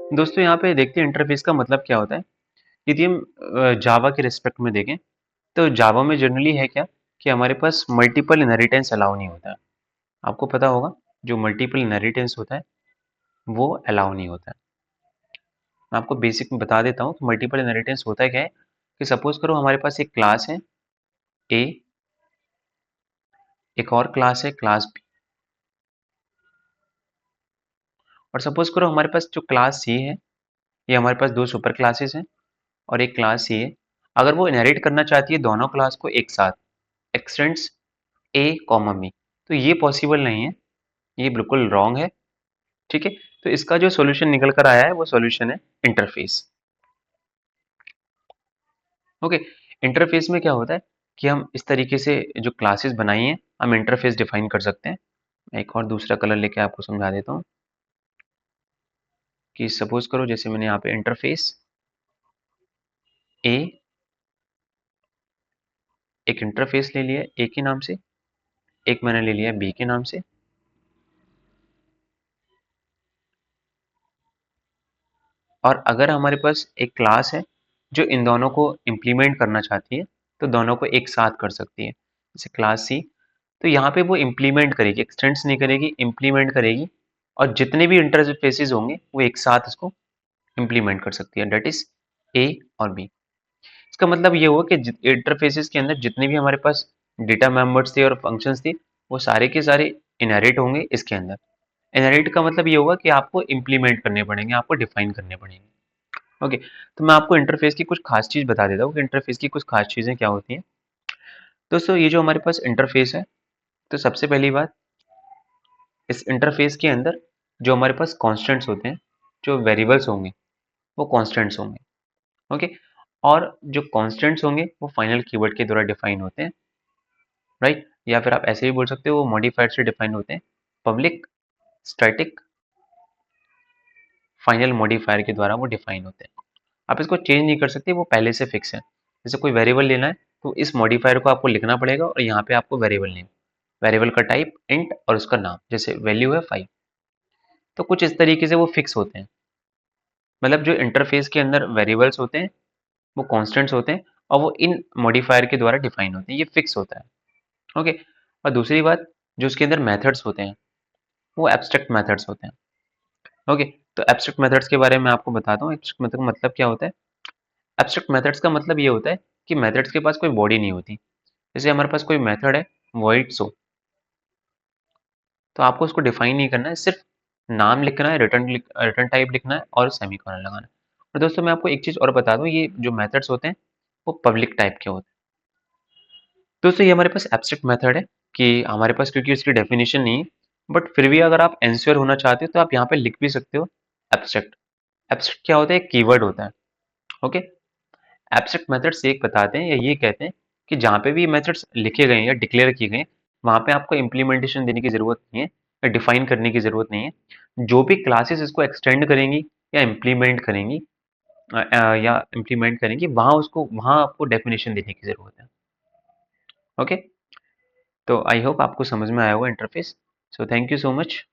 दोस्तों यहाँ पे देखते हैं इंटरफेस का मतलब क्या होता है। यदि हम जावा के रिस्पेक्ट में देखें तो जावा में जनरली है क्या कि हमारे पास मल्टीपल इनहेरिटेंस अलाउ नहीं होता है। आपको पता होगा जो मल्टीपल इनहेरिटेंस होता है वो अलाउ नहीं होता है। मैं आपको बेसिक में बता देता हूँ कि मल्टीपल इनहेरिटेंस होता है क्या है कि सपोज करो हमारे पास एक क्लास है ए, एक और क्लास है क्लास बी, और सपोज करो हमारे पास जो क्लास सी है ये हमारे पास दो सुपर क्लासेस हैं और एक क्लास सी है। अगर वो इनहेरिट करना चाहती है दोनों क्लास को एक साथ, एक्सटेंड्स ए कॉमा बी, तो ये पॉसिबल नहीं है, ये बिल्कुल रॉन्ग है। ठीक है, तो इसका जो सॉल्यूशन निकल कर आया है वो सॉल्यूशन है इंटरफेस। ओके, इंटरफेस में क्या होता है कि हम इस तरीके से जो क्लासेस बनाई हैं हम इंटरफेस डिफाइन कर सकते हैं। मैं एक और दूसरा कलर लेके आपको समझा देता हूँ कि सपोज करो जैसे मैंने यहाँ पे इंटरफेस ए, एक इंटरफेस ले लिया ए के नाम से, एक मैंने ले लिया बी के नाम से। और अगर हमारे पास एक क्लास है जो इन दोनों को इम्प्लीमेंट करना चाहती है तो दोनों को एक साथ कर सकती है, जैसे क्लास सी, तो यहाँ पे वो इम्प्लीमेंट करेगी, एक्सटेंड्स नहीं करेगी, इम्प्लीमेंट करेगी, और जितने भी इंटरफेसेस होंगे वो एक साथ इसको इम्प्लीमेंट कर सकती है, डेट इज ए और बी। इसका मतलब ये हुआ कि इंटरफेसेस के अंदर जितने भी हमारे पास डेटा मेंबर्स थे और फंक्शंस थे वो सारे के सारे इनहेरिट होंगे इसके अंदर। इनहेरिट का मतलब ये होगा कि आपको इम्प्लीमेंट करने पड़ेंगे, आपको डिफाइन करने पड़ेंगे। ओके, तो मैं आपको इंटरफेस की कुछ खास चीज़ बता देता हूँ कि इंटरफेस की कुछ खास चीज़ें क्या होती हैं। दोस्तों ये जो हमारे पास इंटरफेस है, तो सबसे पहली बात, इस इंटरफेस के अंदर जो हमारे पास कॉन्स्टेंट्स होते हैं, जो वेरिएबल्स होंगे वो कॉन्स्टेंट्स होंगे। ओके, और जो कॉन्स्टेंट्स होंगे वो फाइनल कीवर्ड के द्वारा डिफाइन होते हैं, राइट, या फिर आप ऐसे भी बोल सकते हो वो मॉडिफायर से डिफाइन होते हैं, पब्लिक स्टैटिक फाइनल मॉडिफायर के द्वारा वो डिफाइन होते हैं। आप इसको चेंज नहीं कर सकते, वो पहले से फिक्स है। जैसे कोई वेरिएबल लेना है तो इस मॉडिफायर को आपको लिखना पड़ेगा और यहाँ पे आपको वेरिएबल नेम, वेरिएबल का टाइप इंट और उसका नाम, जैसे वैल्यू है 5, तो कुछ इस तरीके से वो फिक्स होते हैं। मतलब जो इंटरफेस के अंदर वेरिएबल्स होते हैं वो कॉन्स्टेंट्स होते हैं और वो इन मॉडिफायर के द्वारा डिफाइन होते हैं, ये फिक्स होता है। ओके, और दूसरी बात, जो उसके अंदर मेथड्स होते हैं वो एब्स्ट्रैक्ट मेथड्स होते हैं। ओके, तो एब्स्ट्रैक्ट मेथड्स के बारे में आपको बताता हूँ, एब्स्ट्रैक्ट मेथड का मतलब क्या होता है। एब्स्ट्रैक्ट मेथड्स का मतलब ये होता है कि मेथड्स के पास कोई बॉडी नहीं होती। जैसे हमारे पास कोई मेथड है void show, तो आपको उसको डिफाइन नहीं करना है, सिर्फ नाम लिखना है, रिटर्न टाइप लिखना है और सेमीकोलन लगाना है। और दोस्तों मैं आपको एक चीज़ और बता दूं, ये जो मेथड्स होते हैं वो पब्लिक टाइप के होते हैं। दोस्तों ये हमारे पास एब्स्ट्रैक्ट मेथड है कि हमारे पास क्योंकि उसकी डेफिनेशन नहीं है, बट फिर भी अगर आप एंश्योर होना चाहते हो तो आप यहाँ पे लिख भी सकते हो एब्स्ट्रैक्ट। एब्स्ट्रैक्ट क्या होता है, एक कीवर्ड होता है। ओके, एब्स्ट्रैक्ट मेथड्स एक बताते हैं या ये कहते हैं कि जहाँ पे भी मेथड्स लिखे गए हैं या डिक्लेयर किए गए हैं वहाँ पे आपको इम्प्लीमेंटेशन देने की ज़रूरत नहीं है या डिफाइन करने की ज़रूरत नहीं है। जो भी क्लासेस इसको एक्सटेंड करेंगी या इम्प्लीमेंट करेंगी वहाँ उसको वहाँ आपको डेफिनेशन देने की ज़रूरत है। ओके, तो आई होप आपको समझ में आया होगा interface. So thank you so much.